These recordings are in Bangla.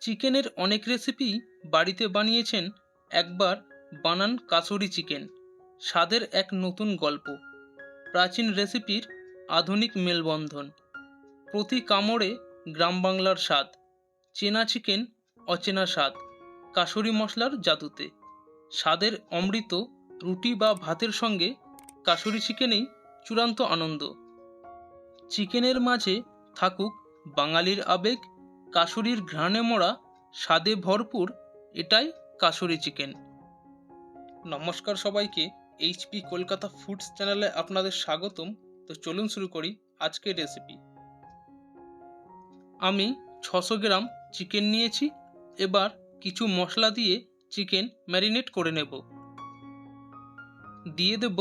চিকেনের অনেক রেসিপি বাড়িতে বানিয়েছেন। একবার বানান কাসুরি চিকেন, স্বাদের এক নতুন গল্প। প্রাচীন রেসিপির আধুনিক মেলবন্ধন। প্রতি কামড়ে গ্রাম বাংলার স্বাদ। চেনা চিকেন, অচেনা স্বাদ। কাসুরি মশলার জাদুতে স্বাদের অমৃত। রুটি বা ভাতের সঙ্গে কাসুরি চিকেনেই চূড়ান্ত আনন্দ। চিকেনের মাঝে থাকুক বাঙালির আবেগ, কাসুরির ঘ্রাণে মরা, স্বাদে ভরপুর, এটাই কাসুরি চিকেন। নমস্কার সবাইকে, এইচপি কলকাতা ফুডস চ্যানেলে আপনাদের স্বাগতম। তো চলুন শুরু করি আজকের রেসিপি। আমি 600 গ্রাম চিকেন নিয়েছি। এবার কিছু মশলা দিয়ে চিকেন ম্যারিনেট করে নেব। দিয়ে দেব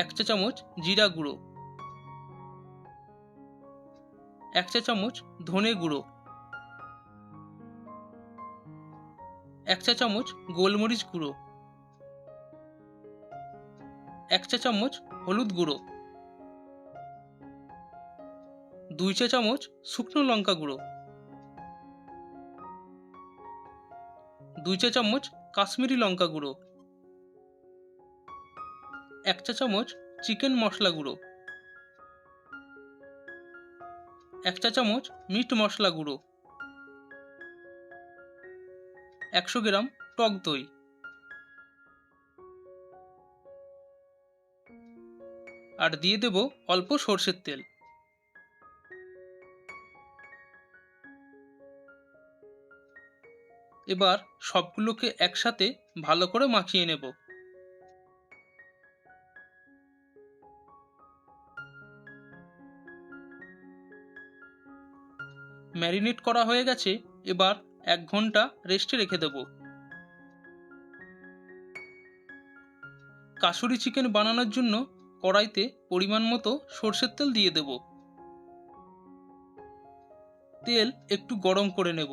1 চা চামচ জিরা গুঁড়ো, 1 চা চামচ ধনে গুঁড়ো, 1 চা চামচ গোলমরিচ গুঁড়ো, 1 চা চামচ হলুদ গুঁড়ো, 2 চা চামচ শুকনো লঙ্কা গুঁড়ো, 2 চা চামচ কাশ্মীরি লঙ্কা গুঁড়ো, 1 চা চামচ চিকেন মশলা গুঁড়ো, 1 চা চামচ মিট মশলা গুঁড়ো, 100 গ্রাম টক দই। আর দিয়ে দেব অল্প সরষের তেল। এবার সবগুলোকে একসাথে ভালো করে মাখিয়ে নেব। ম্যারিনেট করা হয়ে গেছে। এবার 1 ঘন্টা রেস্টে রেখে দেব। কাসুরি চিকেন বানানোর জন্য কড়াইতে পরিমাণ মতো সরষের তেল দিয়ে দেব। তেল একটু গরম করে নেব।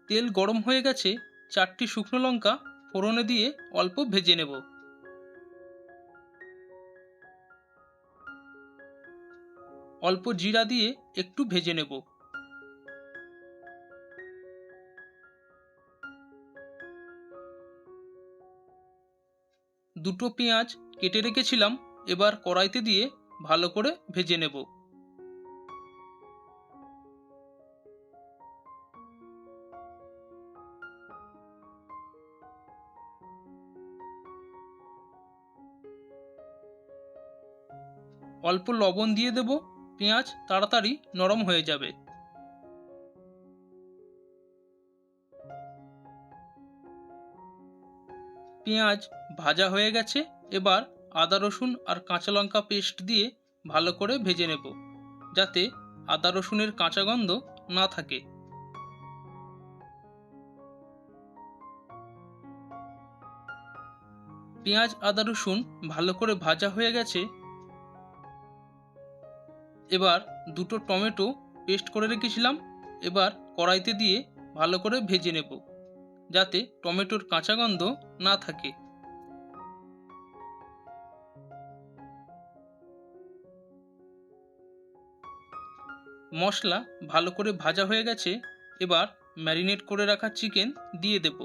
তেল গরম হয়ে গেছে। 4টি শুকনো লঙ্কা ফোড়নে দিয়ে অল্প ভেজে নেব। অল্প জিরা দিয়ে একটু ভেজে নেব। দুটো পেঁয়াজ কেটে রেখেছিলাম, এবার কড়াইতে দিয়ে ভালো করে ভেজে নেব। অল্প লবণ দিয়ে দেব, পেঁয়াজ তাড়াতাড়ি নরম হয়ে যাবে। পেঁয়াজ ভাজা হয়ে গেছে। এবার আদা রসুন আর কাঁচা লঙ্কা পেস্ট দিয়ে ভালো করে ভেজে নেব, যাতে আদা রসুনের কাঁচা গন্ধ না থাকে। পেঁয়াজ আদা রসুন ভালো করে ভাজা হয়ে গেছে। এবার দুটো টমেটো পেস্ট করে রেখেছিলাম, এবার কড়াইতে দিয়ে ভালো করে ভেজে নেব, যাতে টমেটোর কাঁচা গন্ধ না থাকে। মশলা ভালো করে ভাজা হয়ে গেছে। এবার ম্যারিনেট করে রাখা চিকেন দিয়ে দেব।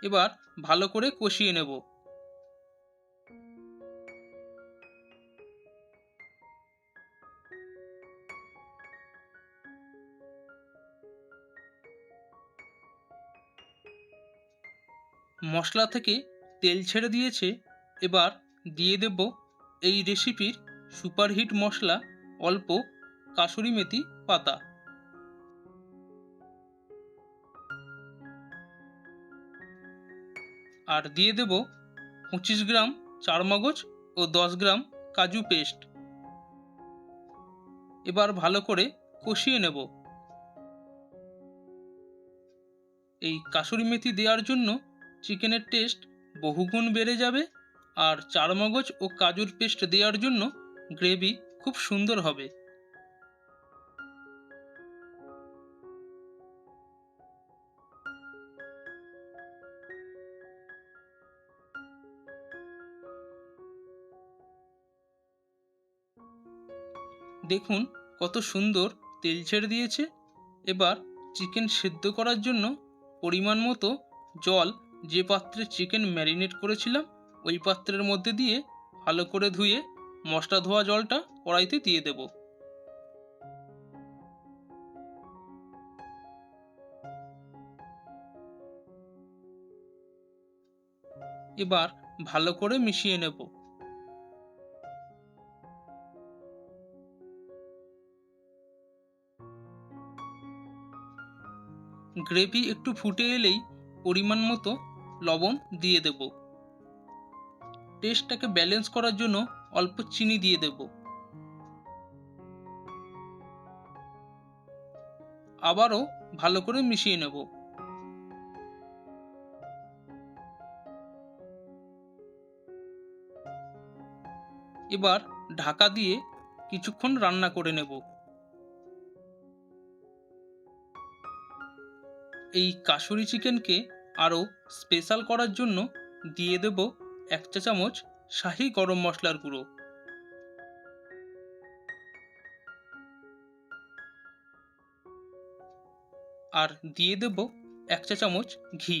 এবার ভালো করে কষিয়ে নেব। মশলা থেকে তেল ছেড়ে দিয়েছে। এবার দিয়ে দেব এই রেসিপির সুপারহিট মশলা, অল্প কাসুরি মেথি পাতা। আর দিয়ে দেব 25 গ্রাম চারমগজ ও 10 গ্রাম কাজু পেস্ট। এবার ভালো করে কষিয়ে নেব। এই কাসুরি মেথি দেওয়ার জন্য চিকেনের টেস্ট বহুগুণ বেড়ে যাবে। আর চারমগজ ও কাজুর পেস্ট দেওয়ার জন্য গ্রেভি খুব সুন্দর হবে। দেখুন কত সুন্দর তেল ছেড়ে দিয়েছে। এবার চিকেন সেদ্ধ করার জন্য পরিমাণ মতো জল যে পাত্রে চিকেন ম্যারিনেট করেছিলাম ওই পাত্রের মধ্যে দিয়ে ভালো করে ধুয়ে মশলা ধোয়া জলটা কড়াইতে দিয়ে দেব। এবার ভালো করে মিশিয়ে নেব। গ্রেভি একটু ফুটে এলেই পরিমাণ মতো লবণ দিয়ে দেব। টেস্টটাকে ব্যালেন্স করার জন্য অল্প চিনি দিয়ে দেব। আবারও ভালো করে মিশিয়ে নেব। এবার ঢাকা দিয়ে কিছুক্ষণ রান্না করে নেব। এই কাসুরি চিকেনকে আরও স্পেশাল করার জন্য দিয়ে দেব 1 চা চামচ শাহি গরম মশলার গুঁড়ো। আর দিয়ে দেব 1 চা চামচ ঘি।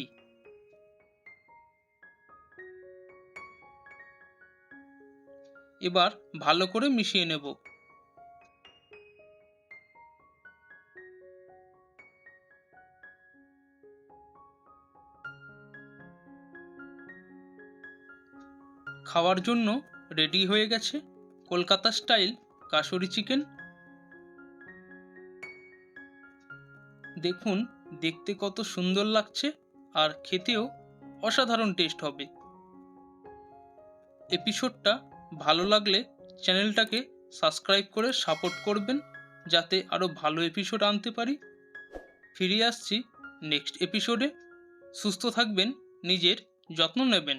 এবার ভালো করে মিশিয়ে নেব। খাওয়ার জন্য রেডি হয়ে গেছে কলকাতা স্টাইল কাসুরি চিকেন। দেখুন দেখতে কত সুন্দর লাগছে আর খেতেও অসাধারণ টেস্ট হবে। এপিসোডটা ভালো লাগলে চ্যানেলটাকে সাবস্ক্রাইব করে সাপোর্ট করবেন যাতে আরও ভালো এপিসোড আনতে পারি। ফিরে আসছি নেক্সট এপিসোডে। সুস্থ থাকবেন, নিজের যত্ন নেবেন।